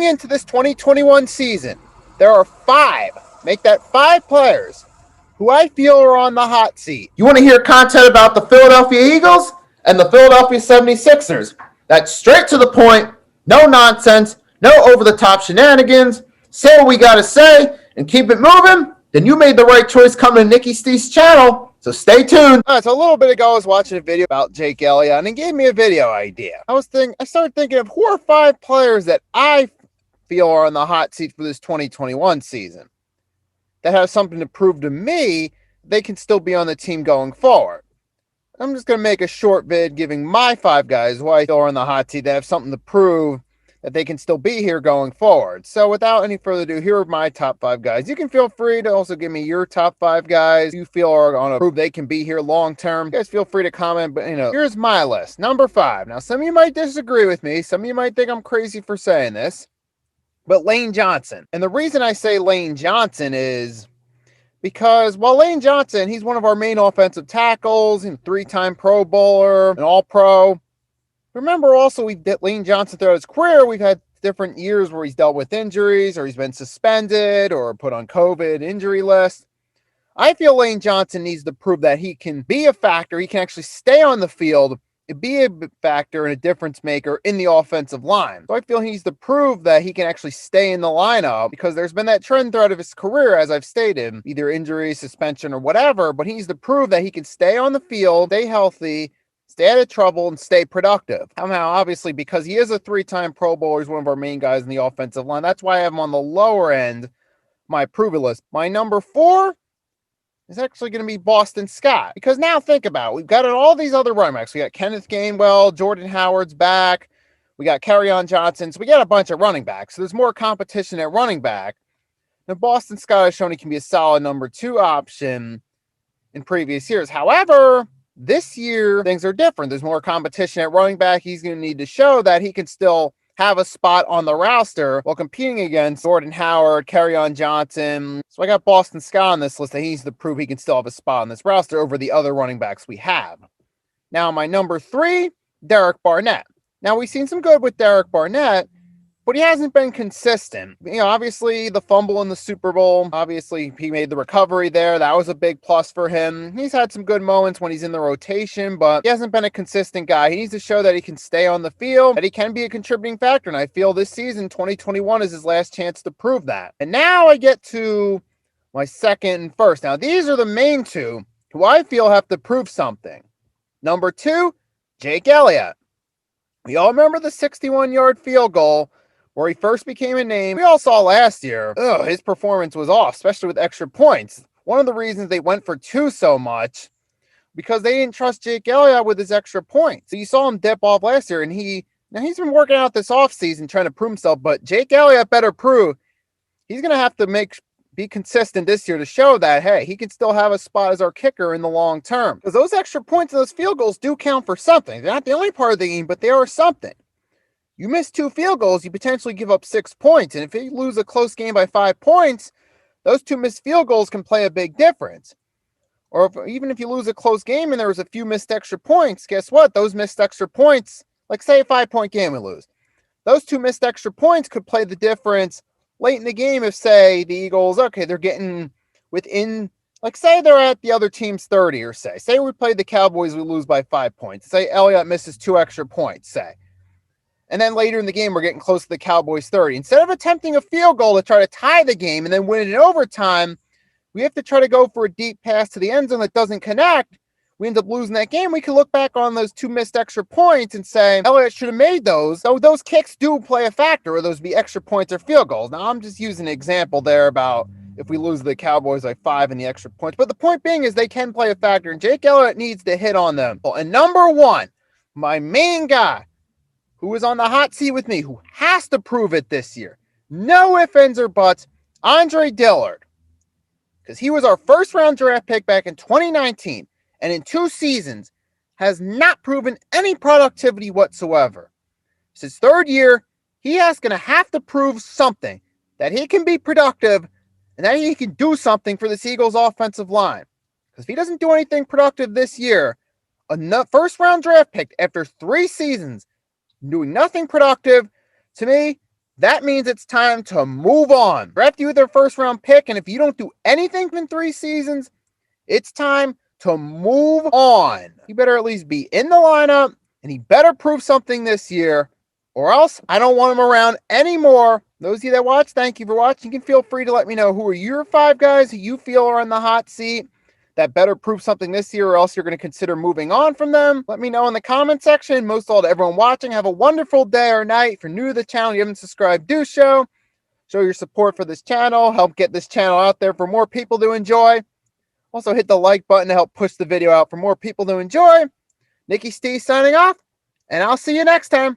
Going into this 2021 season, there are make that five players who I feel are on the hot seat. You want to hear content about the Philadelphia Eagles and the Philadelphia 76ers? That's straight to the point, no nonsense, no over-the-top shenanigans. Say what we got to say and keep it moving. Then you made the right choice coming to Nikki Steve's channel. So stay tuned. So a little bit ago, I was watching a video about Jake Elliott, and it gave me a video idea. I started thinking of who are five players that I feel are on the hot seat for this 2021 season that have something to prove to me they can still be on the team going forward. I'm just going to make a short vid giving my five guys who I feel are on the hot seat that have something to prove that they can still be here going forward. So without any further ado, here are my top five guys. You can feel free to also give me your top five guys you feel are going to prove they can be here long term. You guys feel free to comment, but here's my list. Number 5. Now, some of you might disagree with me. Some of you might think I'm crazy for saying this, but Lane Johnson. And the reason I say Lane Johnson is because while Lane Johnson, he's one of our main offensive tackles, and 3-time Pro Bowler, an All-Pro. Remember also, Lane Johnson throughout his career, we've had different years where he's dealt with injuries, or he's been suspended, or put on COVID injury list. I feel Lane Johnson needs to prove that he can be a factor. He can actually stay on the field, be a factor and a difference maker in the offensive line. So I feel he needs to prove that he can actually stay in the lineup, because there's been that trend throughout of his career, as I've stated, either injury, suspension, or whatever, but he needs to prove that he can stay on the field, stay healthy, stay out of trouble, and stay productive. Somehow, obviously, because he is a 3-time Pro Bowler, he's one of our main guys in the offensive line. That's why I have him on the lower end, my approval list. My number 4 is actually going to be Boston Scott. Because now think about it. We've got all these other running backs. We got Kenneth Gainwell, Jordan Howard's back. We got Kerryon Johnson. So we got a bunch of running backs. So there's more competition at running back. Now, Boston Scott has shown he can be a solid number 2 option in previous years. However, this year, things are different. There's more competition at running back. He's going to need to show that he can still have a spot on the roster while competing against Jordan Howard, Kerryon Johnson. So I got Boston Scott on this list that he needs to prove he can still have a spot on this roster over the other running backs we have. Now, my number 3, Derek Barnett. Now, we've seen some good with Derek Barnett, but he hasn't been consistent. Obviously, the fumble in the Super Bowl, obviously, he made the recovery there. That was a big plus for him. He's had some good moments when he's in the rotation, but he hasn't been a consistent guy. He needs to show that he can stay on the field, that he can be a contributing factor, and I feel this season, 2021, is his last chance to prove that. And now I get to my second and first. Now, these are the main two who I feel have to prove something. Number 2, Jake Elliott. We all remember the 61-yard field goal where he first became a name. We all saw last year, his performance was off, especially with extra points. One of the reasons they went for 2 so much, because they didn't trust Jake Elliott with his extra points. So you saw him dip off last year, and he's been working out this offseason trying to prove himself, but Jake Elliott better prove he's going to have to be consistent this year to show that, hey, he can still have a spot as our kicker in the long term. Because those extra points and those field goals do count for something. They're not the only part of the game, but they are something. You miss 2 field goals, you potentially give up 6 points. And if you lose a close game by 5 points, those 2 missed field goals can play a big difference. Or even if you lose a close game and there was a few missed extra points, guess what? Those missed extra points, like say a 5-point game we lose, those 2 missed extra points could play the difference late in the game if, say, the Eagles, okay, they're getting within, like say they're at the other team's 30 or say we played the Cowboys, we lose by 5 points. Say Elliott misses 2 extra points, say. And then later in the game, we're getting close to the Cowboys' 30. Instead of attempting a field goal to try to tie the game and then win it in overtime, we have to try to go for a deep pass to the end zone that doesn't connect. We end up losing that game. We can look back on those 2 missed extra points and say, Elliott should have made those. So those kicks do play a factor, or those be extra points or field goals. Now, I'm just using an example there about if we lose the Cowboys by 5 in the extra points. But the point being is they can play a factor, and Jake Elliott needs to hit on them. And number 1, my main guy, who is on the hot seat with me, who has to prove it this year, no ifs, ands, or buts, Andre Dillard. Because he was our first-round draft pick back in 2019, and in 2 seasons has not proven any productivity whatsoever. It's his 3rd year. He is going to have to prove something, that he can be productive and that he can do something for the Eagles' offensive line. Because if he doesn't do anything productive this year, a first-round draft pick after 3 seasons, doing nothing productive, to me, that means it's time to move on. Draft you with their first round pick, and if you don't do anything in 3 seasons, it's time to move on. He better at least be in the lineup, and he better prove something this year, or else I don't want him around anymore. Those of you that watch, thank you for watching. You can feel free to let me know who are your 5 guys who you feel are in the hot seat that better prove something this year, or else you're going to consider moving on from them. Let me know in the comment section. Most of all, to everyone watching, have a wonderful day or night. If you're new to the channel, you haven't subscribed, do so. Show your support for this channel. Help get this channel out there for more people to enjoy. Also, hit the like button to help push the video out for more people to enjoy. Nicky Steve signing off, and I'll see you next time.